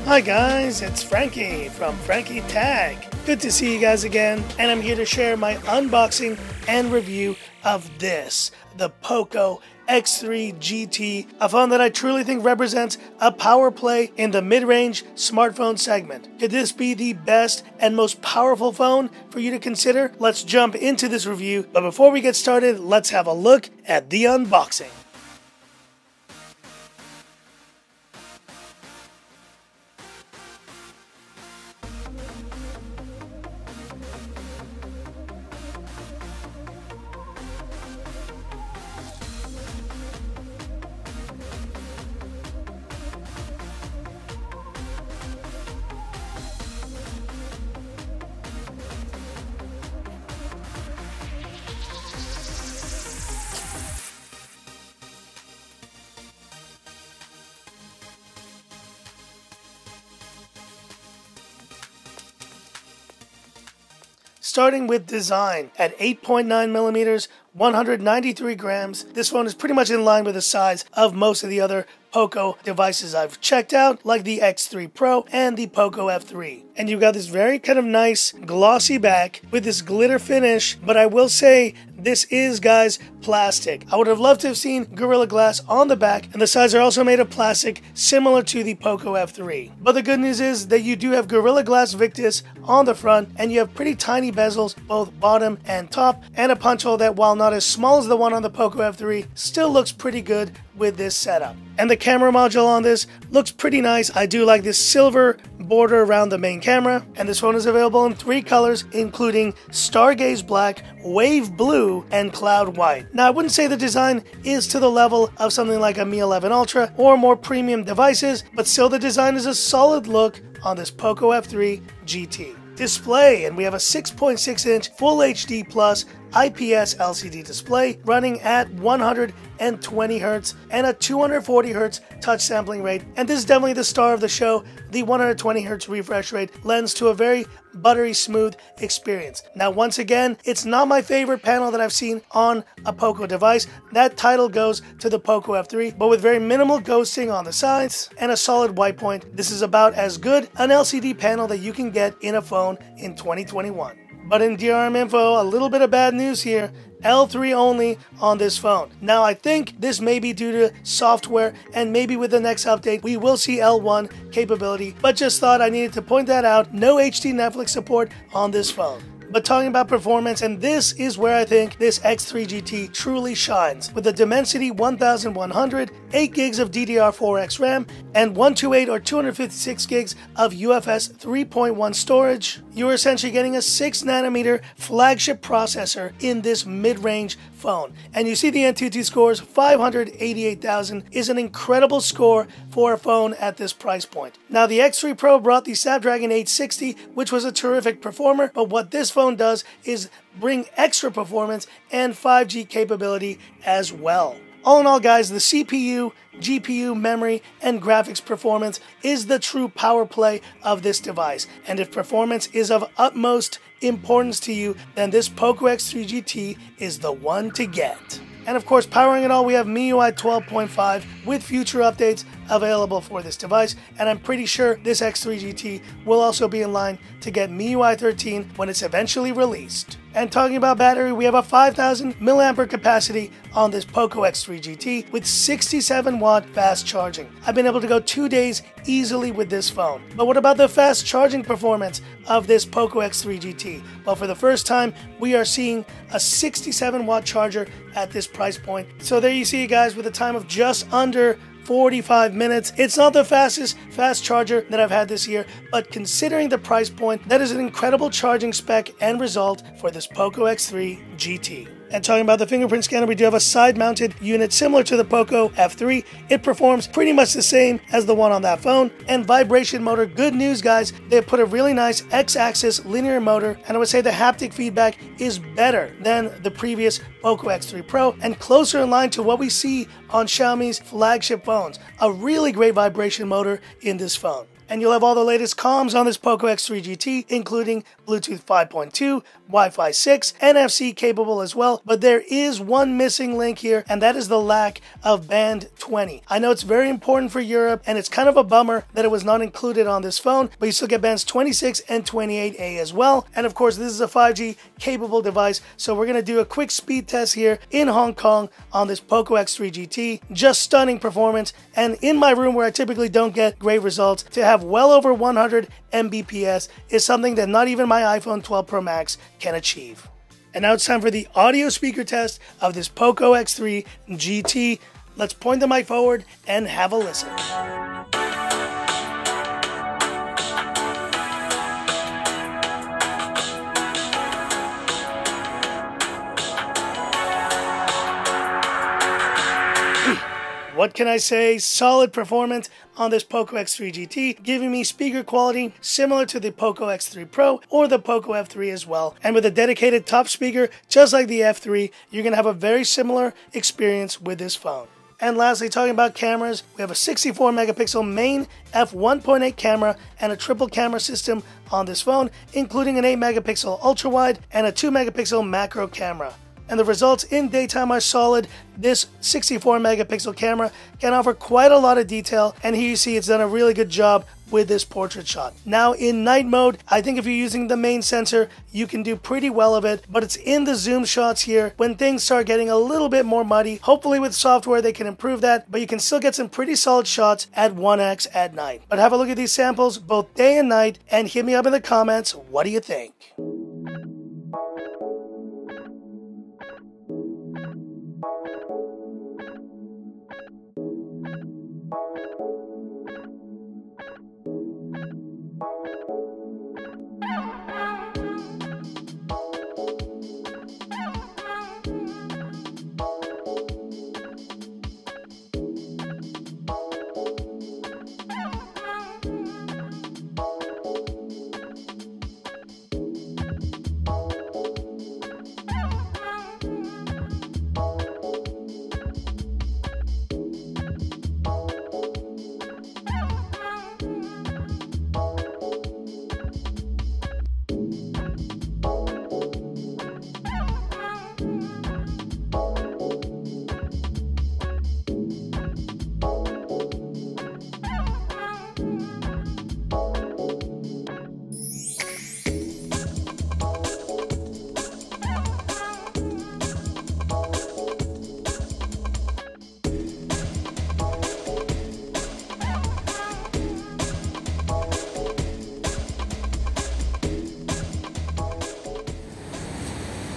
Hi guys, it's Frankie from Frankie Tag. Good to see you guys again, and I'm here to share my unboxing and review of this, the POCO X3 GT, a phone that I truly think represents a power play in the mid-range smartphone segment. Could this be the best and most powerful phone for you to consider? Let's jump into this review, but before we get started, let's have a look at the unboxing. Starting with design, at 8.9 millimeters, 193 grams, this phone is pretty much in line with the size of most of the other POCO devices I've checked out, like the X3 Pro and the POCO F3. And you've got this very kind of nice glossy back with this glitter finish, but I will say this is, guys, plastic. I would have loved to have seen Gorilla Glass on the back, and the sides are also made of plastic similar to the POCO F3. But the good news is that you do have Gorilla Glass Victus on the front, and you have pretty tiny bezels, both bottom and top, and a punch hole that, while not as small as the one on the POCO F3, still looks pretty good with this setup. And the camera module on this looks pretty nice. I do like this silver border around the main camera, and this phone is available in 3 colors, including Stargaze Black, Wave Blue, and Cloud White. Now, I wouldn't say the design is to the level of something like a Mi 11 Ultra or more premium devices, but still the design is a solid look on this POCO F3 GT. Display, and we have a 6.6-inch Full HD Plus IPS LCD display running at 120 Hz and a 240 Hz touch sampling rate. And this is definitely the star of the show. The 120 Hz refresh rate lends to a very buttery smooth experience. Now, once again, it's not my favorite panel that I've seen on a POCO device. That title goes to the POCO F3, but with very minimal ghosting on the sides and a solid white point, this is about as good an LCD panel that you can get in a phone in 2021. But in DRM Info, a little bit of bad news here. L3 only on this phone. Now, I think this may be due to software, and maybe with the next update we will see L1 capability, but just thought I needed to point that out. No HD Netflix support on this phone. But talking about performance, and this is where I think this X3 GT truly shines. With the Dimensity 1100, 8 gigs of DDR4X RAM, and 128 or 256 gigs of UFS 3.1 storage, you're essentially getting a 6nm flagship processor in this mid-range phone. And you see the Antutu scores, 588,000 is an incredible score for a phone at this price point. Now, the X3 Pro brought the Snapdragon 860, which was a terrific performer, but what this phone does is bring extra performance and 5G capability as well. All in all, guys, the CPU, GPU, memory, and graphics performance is the true power play of this device. And if performance is of utmost importance to you, then this POCO X3 GT is the one to get. And of course, powering it all, we have MIUI 12.5 with future updates available for this device, and I'm pretty sure this X3 GT will also be in line to get MIUI 13 when it's eventually released. And talking about battery, we have a 5,000 mAh capacity on this POCO X3 GT with 67-watt fast charging. I've been able to go 2 days easily with this phone. But what about the fast charging performance of this POCO X3 GT? Well, for the first time, we are seeing a 67-watt charger at this price point. So there you see, guys, with a time of just under 45 minutes. It's not the fastest fast charger that I've had this year, but considering the price point, that is an incredible charging spec and result for this POCO X3 GT. And talking about the fingerprint scanner, we do have a side-mounted unit similar to the POCO F3. It performs pretty much the same as the one on that phone. And vibration motor, good news, guys. They put a really nice X-axis linear motor, and I would say the haptic feedback is better than the previous POCO X3 Pro and closer in line to what we see on Xiaomi's flagship phones. A really great vibration motor in this phone. And you'll have all the latest comms on this POCO X3 GT, including Bluetooth 5.2, Wi-Fi 6, NFC capable as well, but there is one missing link here, and that is the lack of band 20. I know it's very important for Europe, and it's kind of a bummer that it was not included on this phone, but you still get bands 26 and 28A as well. And of course, this is a 5G capable device, so we're going to do a quick speed test here in Hong Kong on this POCO X3 GT. Just stunning performance, and in my room where I typically don't get great results, to have well over 100 Mbps is something that not even my iPhone 12 Pro Max can achieve. And now it's time for the audio speaker test of this POCO X3 GT. Let's point the mic forward and have a listen. What can I say? Solid performance on this POCO X3 GT, giving me speaker quality similar to the POCO X3 Pro or the POCO F3 as well. And with a dedicated top speaker, just like the F3, you're going to have a very similar experience with this phone. And lastly, talking about cameras, we have a 64 megapixel main f1.8 camera and a triple camera system on this phone, including an 8 megapixel ultra wide and a 2 megapixel macro camera. And the results in daytime are solid. This 64 megapixel camera can offer quite a lot of detail, and here you see it's done a really good job with this portrait shot. Now in night mode, I think if you're using the main sensor, you can do pretty well of it, but it's in the zoom shots here when things start getting a little bit more muddy. Hopefully with software they can improve that, but you can still get some pretty solid shots at 1x at night. But have a look at these samples both day and night, and hit me up in the comments, what do you think?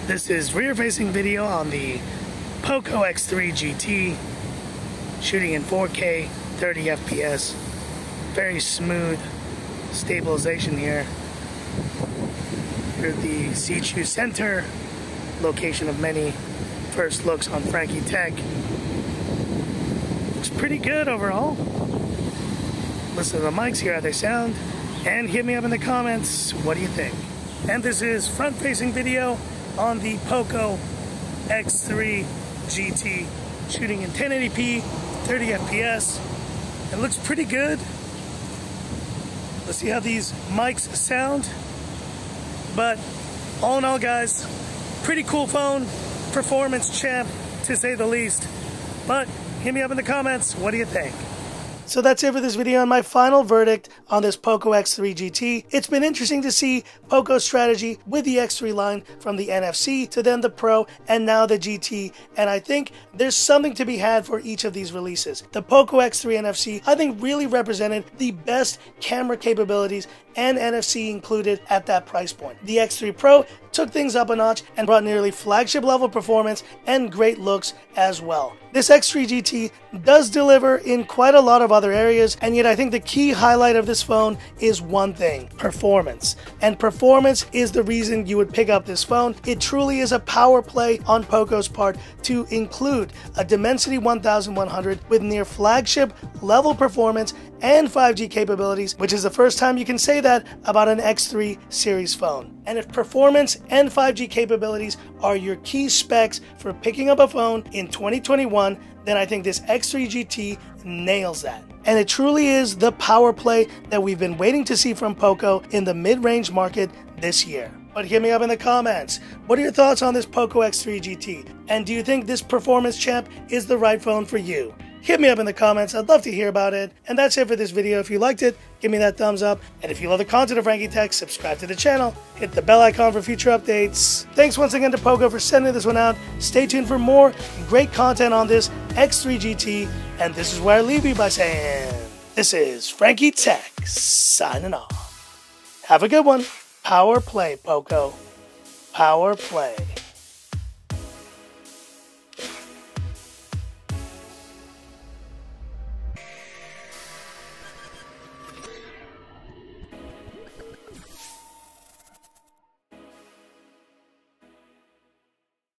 This is rear-facing video on the POCO X3 GT, shooting in 4K, 30 FPS. Very smooth stabilization here. Here's the C2 Center, location of many first looks on Frankie tech. Looks pretty good overall. Listen to the mics, hear how they sound, and hit me up in the comments, what do you think? And this is front-facing video on the POCO X3 GT, shooting in 1080p, 30 FPS. It looks pretty good. Let's see how these mics sound. But all in all, guys, pretty cool phone, performance champ to say the least. But hit me up in the comments, what do you think? So that's it for this video and my final verdict on this POCO X3 GT. It's been interesting to see POCO's strategy with the X3 line from the NFC to then the Pro and now the GT, and I think there's something to be had for each of these releases. The POCO X3 NFC I think really represented the best camera capabilities and NFC included at that price point. The X3 Pro took things up a notch and brought nearly flagship level performance and great looks as well. This X3 GT does deliver in quite a lot of other areas, and yet I think the key highlight of this phone is one thing: performance. And performance is the reason you would pick up this phone. It truly is a power play on POCO's part to include a Dimensity 1100 with near flagship level performance and 5G capabilities, which is the first time you can say that about an X3 series phone. And if performance and 5G capabilities are your key specs for picking up a phone in 2021, then I think this X3 GT nails that. And it truly is the power play that we've been waiting to see from POCO in the mid-range market this year. But hit me up in the comments. What are your thoughts on this POCO X3 GT? And do you think this performance champ is the right phone for you? Hit me up in the comments. I'd love to hear about it. And that's it for this video. If you liked it, give me that thumbs up. And if you love the content of Frankie Tech, subscribe to the channel. Hit the bell icon for future updates. Thanks once again to POCO for sending this one out. Stay tuned for more great content on this X3 GT. And this is where I leave you by saying, this is Frankie Tech signing off. Have a good one. Power play, POCO. Power play.